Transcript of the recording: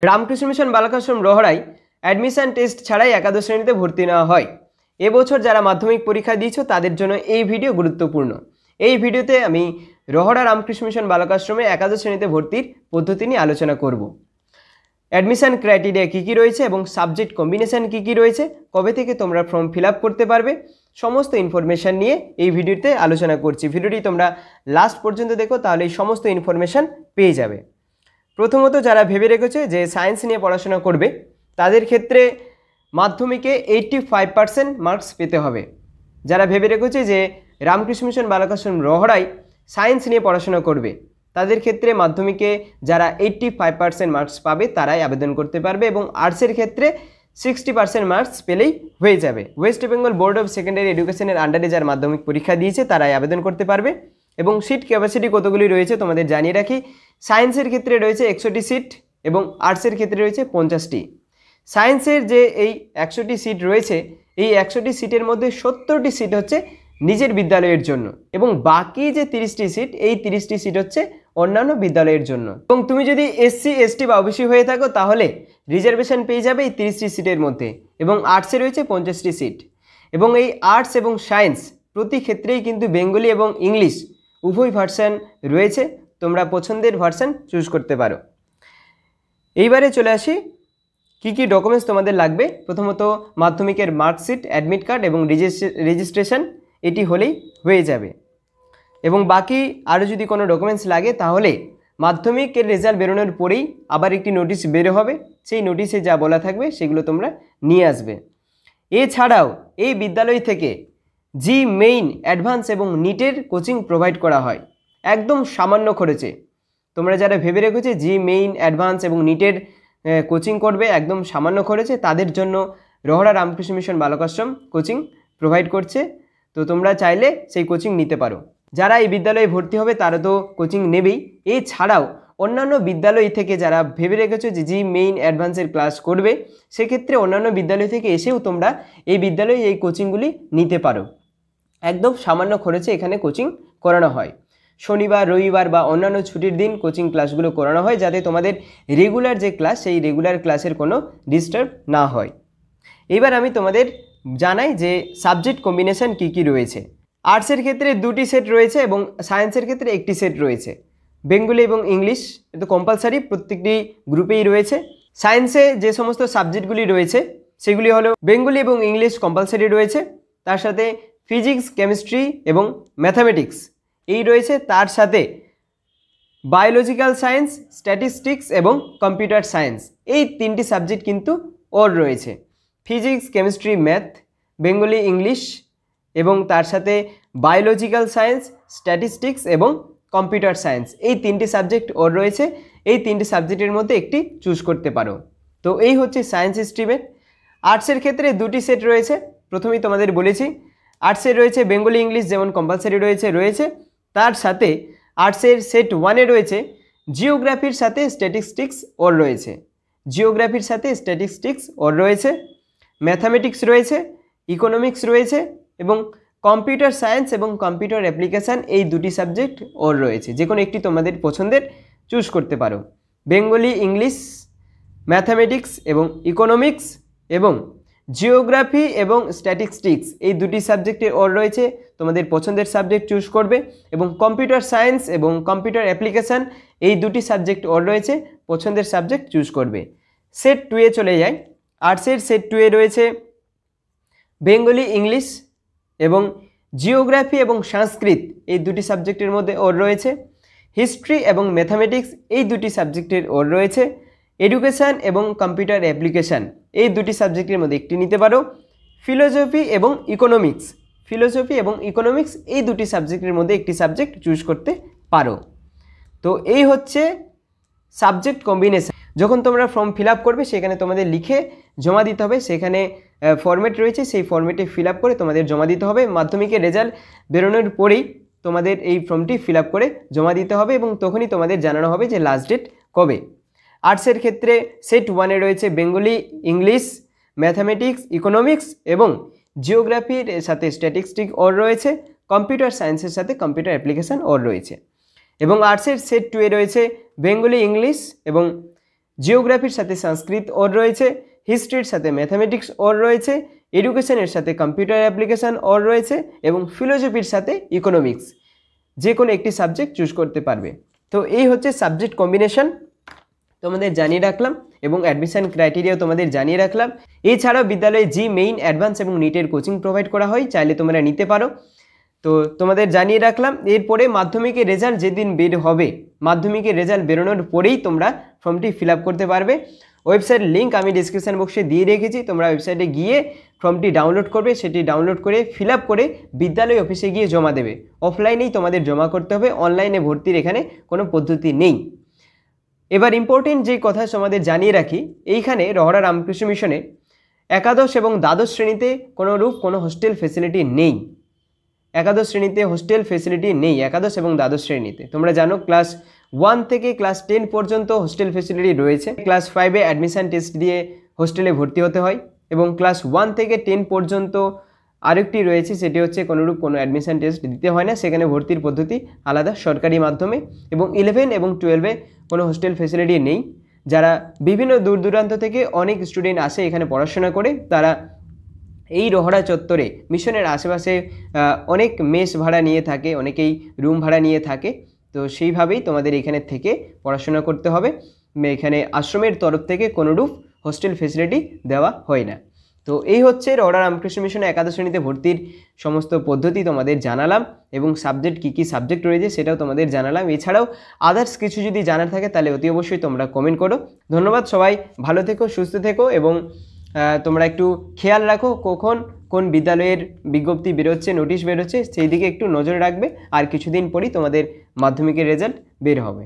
Ramakrishna Mission বালকাশ্রম রহড়ায় admission test ছাড়াই একাদশ শ্রেণীতে ভর্তি নেওয়া হয়। এবছর যারা মাধ্যমিক পরীক্ষা দিয়েছো তাদের জন্য এই ভিডিও গুরুত্বপূর্ণ। এই ভিডিওতে আমি রহড়া রামকৃষ্ণ মিশন বালকাশ্রমে একাদশ শ্রেণীতে ভর্তির পদ্ধতি নিয়ে আলোচনা করব। অ্যাডমিশন ক্রাইটেরিয়া কী কী রয়েছে এবং সাবজেক্ট কম্বিনেশন কী কী রয়েছে, কবে থেকে তোমরা ফর্ম ফিল আপ করতে পারবে, সমস্ত ইনফরমেশান নিয়ে এই ভিডিওতে আলোচনা করছি। ভিডিওটি তোমরা লাস্ট পর্যন্ত দেখো, তাহলে এই সমস্ত ইনফরমেশান পেয়ে যাবে। প্রথমত যারা ভেবে রেখেছে যে সায়েন্স নিয়ে পড়াশোনা করবে তাদের ক্ষেত্রে মাধ্যমিকে 85% মার্কস পেতে হবে। যারা ভেবে রেখেছে যে রামকৃষ্ণ মিশন বালকাশ্রম রহড়ায় সায়েন্স নিয়ে পড়াশোনা করবে তাদের ক্ষেত্রে মাধ্যমিকে যারা 85% মার্কস পাবে তারাই আবেদন করতে পারবে, এবং আর্টসের ক্ষেত্রে 60% মার্কস পেলেই হয়ে যাবে। West Bengal board of secondary এডুকেশনের আন্ডারে যারা মাধ্যমিক পরীক্ষা দিয়েছে তারাই আবেদন করতে পারবে। এবং সিট ক্যাপাসিটি কতগুলি রয়েছে তোমাদের জানিয়ে রাখি। সায়েন্সের ক্ষেত্রে রয়েছে 100টি সিট এবং আর্টসের ক্ষেত্রে রয়েছে 50টি। সায়েন্সের যে এই 100টি সিট রয়েছে, এই 100টি সিটের মধ্যে 70টি সিট হচ্ছে নিজের বিদ্যালয়ের জন্য, এবং বাকি যে 30টি সিট, এই 30টি সিট হচ্ছে অন্যান্য বিদ্যালয়ের জন্য। এবং তুমি যদি SC ST বা OBC হয়ে থাকো তাহলে রিজার্ভেশন পেয়ে যাবে এই 30টি সিটের মধ্যে। এবং আর্টসে রয়েছে 50টি সিট। এবং এই আর্টস এবং সায়েন্স প্রতি ক্ষেত্রেই কিন্তু বেঙ্গলি এবং ইংলিশ উভয় ভার্সান রয়েছে, তোমরা পছন্দের ভার্সান চুজ করতে পারো। এইবারে চলে আসি কী কী ডকুমেন্টস তোমাদের লাগবে। প্রথমত মাধ্যমিকের মার্কশিট, অ্যাডমিট কার্ড এবং রেজিস্ট্রেশন, এটি হলেই হয়ে যাবে। এবং বাকি আরও যদি কোনো ডকুমেন্টস লাগে তাহলে মাধ্যমিকের রেজাল্ট বেরোনোর পরেই আবার একটি নোটিশ বেরো হবে, সেই নোটিশে যা বলা থাকবে সেগুলো তোমরা নিয়ে আসবে। এছাড়াও এই বিদ্যালয় থেকে জি মেইন, অ্যাডভান্স এবং নিটের কোচিং প্রোভাইড করা হয় একদম সামান্য খরচে। তোমরা যারা ভেবে রেখেছো জি মেইন, অ্যাডভান্স এবং নিটের কোচিং করবে একদম সামান্য খরচে, তাদের জন্য Rahara Ramakrishna Mission Balakashram coaching provide করছে। তো তোমরা চাইলে সেই কোচিং নিতে পারো। যারা এই বিদ্যালয়ে ভর্তি হবে তারা তো কোচিং নেবেই, এছাড়াও অন্যান্য বিদ্যালয় থেকে যারা ভেবে রেখেছো যে জি মেইন, অ্যাডভান্সের ক্লাস করবে, সেক্ষেত্রে অন্যান্য বিদ্যালয় থেকে এসেও তোমরা এই বিদ্যালয়ে এই কোচিংগুলি নিতে পারো। একদম সামান্য খরচে এখানে কোচিং করানো হয়। শনিবার, রবিবার বা অন্যান্য ছুটির দিন কোচিং ক্লাসগুলো করানো হয়, যাতে তোমাদের রেগুলার যে ক্লাস, সেই রেগুলার ক্লাসের কোনো ডিস্টার্ব না হয়। এবার আমি তোমাদের জানাই যে সাবজেক্ট কম্বিনেশন কী কী রয়েছে। আর্টসের ক্ষেত্রে 2টি সেট রয়েছে এবং সায়েন্সের ক্ষেত্রে 1টি সেট রয়েছে। বেঙ্গলি এবং ইংলিশ এটা কম্পালসারি প্রত্যেকটি গ্রুপেই রয়েছে। সায়েন্সে যে সমস্ত সাবজেক্টগুলি রয়েছে সেগুলি হলো বেঙ্গলি এবং ইংলিশ কম্পালসারি রয়েছে, তার সাথে ফিজিক্স, কেমিস্ট্রি এবং ম্যাথামেটিক্স এই রয়েছে, তার সাথে বায়োলজিক্যাল সায়েন্স, স্ট্যাটিস্টিক্স এবং কম্পিউটার সায়েন্স, এই 3টি সাবজেক্ট কিন্তু ওর রয়েছে। Physics, chemistry, math, Bengali, English এবং তার সাথে বায়োলজিক্যাল সায়েন্স, স্ট্যাটিস্টিক্স এবং কম্পিউটার সায়েন্স, এই 3টি সাবজেক্ট ওর রয়েছে। এই 3টি সাবজেক্টের মধ্যে একটি চুজ করতে পারো। তো এই হচ্ছে সায়েন্স স্ট্রিমের। আর্টসের ক্ষেত্রে 2টি সেট রয়েছে, প্রথমেই তোমাদের বলেছি। আর্টসের রয়েছে বেঙ্গলি, ইংলিশ যেমন কম্পালসারি রয়েছে, তার সাথে আর্টসের সেট 1-এ রয়েছে জিওগ্রাফির সাথে স্ট্যাটিস্টিক্স ওর রয়েছে। জিওগ্রাফির সাথে স্ট্যাটিস্টিক্স ওর রয়েছে, ম্যাথামেটিক্স রয়েছে, ইকোনমিক্স রয়েছে এবং কম্পিউটার সায়েন্স এবং কম্পিউটার অ্যাপ্লিকেশান, এই 2টি সাবজেক্ট ওর রয়েছে। যে কোনো একটি তোমাদের পছন্দের চুজ করতে পারো। বেঙ্গলি, ইংলিশ, ম্যাথামেটিক্স এবং ইকোনমিক্স এবং জিওগ্রাফি এবং স্ট্যাটিস্টিক্স, এই 2টি সাবজেক্টের ওর রয়েছে, তোমাদের পছন্দের সাবজেক্ট চুজ করবে। এবং কম্পিউটার সায়েন্স এবং কম্পিউটার অ্যাপ্লিকেশান, এই 2টি সাবজেক্ট ওর রয়েছে, পছন্দের সাবজেক্ট চুজ করবে। সেট 2-এ চলে যায়। আর্টসের সেট 2-এ রয়েছে বেঙ্গলি, ইংলিশ এবং জিওগ্রাফি এবং সংস্কৃত, এই 2টি সাবজেক্টের মধ্যে ওর রয়েছে। হিস্ট্রি এবং ম্যাথামেটিক্স, এই 2টি সাবজেক্টের ওর রয়েছে। এডুকেশান এবং কম্পিউটার অ্যাপ্লিকেশান, এই 2টি সাবজেক্টের মধ্যে একটি নিতে পারো। ফিলোসফি এবং ইকোনমিক্স, এই 2টি সাবজেক্টের মধ্যে একটি সাবজেক্ট চুজ করতে পারো। তো এই হচ্ছে সাবজেক্ট কম্বিনেশান। যখন তোমরা ফর্ম ফিল আপ করবে সেখানে তোমাদের লিখে জমা দিতে হবে, সেখানে ফর্মেট রয়েছে, সেই ফর্মেটে ফিল আপ করে তোমাদের জমা দিতে হবে। মাধ্যমিকের রেজাল্ট বেরোনোর পরেই তোমাদের এই ফর্মটি ফিল আপ করে জমা দিতে হবে এবং তখনই তোমাদের জানানো হবে যে লাস্ট ডেট কবে। আর্টসের ক্ষেত্রে সেট 1-এ রয়েছে বেঙ্গলি, ইংলিশ, ম্যাথামেটিক্স, ইকোনমিক্স এবং জিওগ্রাফির সাথে স্ট্যাটিস্টিক্স ওর রয়েছে, কম্পিউটার সায়েন্সের সাথে কম্পিউটার অ্যাপ্লিকেশান ওর রয়েছে। এবং আর্টসের সেট 2-এ রয়েছে বেঙ্গলি, ইংলিশ এবং জিওগ্রাফির সাথে সংস্কৃত ওর রয়েছে, হিস্ট্রির সাথে ম্যাথামেটিক্স ওর রয়েছে, এডুকেশনের সাথে কম্পিউটার অ্যাপ্লিকেশন ওর রয়েছে এবং ফিলোসফির সাথে ইকোনমিক্স। যে কোনো একটি সাবজেক্ট চুজ করতে পারবে। তো এই হচ্ছে সাবজেক্ট কম্বিনেশন তোমাদের জানিয়ে রাখলাম এবং অ্যাডমিশন ক্রাইটেরিয়াও তোমাদের জানিয়ে রাখলাম। এছাড়াও বিদ্যালয়ে জি মেইন, অ্যাডভান্স এবং নিটের কোচিং প্রোভাইড করা হয়, চাইলে তোমরা নিতে পারো। তো তোমাদের জানিয়ে রাখলাম। এরপরে মাধ্যমিকের রেজাল্ট যেদিন বের হবে, মাধ্যমিকের রেজাল্ট বেরোনোর পরেই তোমরা ফর্মটি ফিল আপ করতে পারবে। ওয়েবসাইট লিঙ্ক আমি ডিসক্রিপশান বক্সে দিয়ে রেখেছি, তোমরা ওয়েবসাইটে গিয়ে ফর্মটি ডাউনলোড করবে, সেটি ডাউনলোড করে ফিল আপ করে বিদ্যালয় অফিসে গিয়ে জমা দেবে। অফলাইনেই তোমাদের জমা করতে হবে, অনলাইনে ভর্তির এখানে কোনো পদ্ধতি নেই। এবার ইম্পর্টেন্ট যে কথা তোমাদের জানিয়ে রাখি, এইখানে রহড়া রামকৃষ্ণ মিশনে একাদশ এবং দ্বাদশ শ্রেণীতে কোনোরূপ কোনো হোস্টেল ফেসিলিটি নেই। একাদশ শ্রেণীতে হোস্টেল ফেসিলিটি নেই, একাদশ এবং দ্বাদশ শ্রেণীতে। তোমরা জানো ক্লাস 1 থেকে ক্লাস 10 পর্যন্ত হোস্টেল ফেসিলিটি রয়েছে। ক্লাস 5-এ অ্যাডমিশান টেস্ট দিয়ে হোস্টেলে ভর্তি হতে হয় এবং ক্লাস 1 থেকে 10 পর্যন্ত আরেকটি রয়েছে, সেটি হচ্ছে কোনোরূপ কোনো অ্যাডমিশান টেস্ট দিতে হয় না, সেখানে ভর্তির পদ্ধতি আলাদা সরকারি মাধ্যমে। এবং 11 এবং 12-এ কোনো হোস্টেল ফেসিলিটি নেই। যারা বিভিন্ন দূর দূরান্ত থেকে অনেক স্টুডেন্ট আসে এখানে পড়াশোনা করে, তারা এই রহড়া চত্বরে মিশনের আশেপাশে অনেক মেস ভাড়া নিয়ে থাকে, অনেকেই রুম ভাড়া নিয়ে থাকে। তো সেইভাবেই তোমাদের এখানে থেকে পড়াশোনা করতে হবে। এখানে আশ্রমের তরফ থেকে কোনোরূপ হোস্টেল ফেসিলিটি দেওয়া হয় না। তো এই হচ্ছে রহড়া রামকৃষ্ণ মিশনে একাদশ শ্রেণীতে ভর্তির সমস্ত পদ্ধতি তোমাদের জানালাম এবং সাবজেক্ট কী কী সাবজেক্ট রয়েছে সেটাও তোমাদের জানালাম। এছাড়াও আদার্স কিছু যদি জানার থাকে তাহলে অতি অবশ্যই তোমরা কমেন্ট করো। ধন্যবাদ, সবাই ভালো থেকো, সুস্থ থেকো এবং তোমরা একটু খেয়াল রাখো কখন কোন বিদ্যালয়ের বিজ্ঞপ্তি বেরোচ্ছে, নোটিশ বেরোচ্ছে, সেই দিকে একটু নজর রাখবে। আর কিছুদিন পরই তোমাদের মাধ্যমিকের রেজাল্ট বের হবে।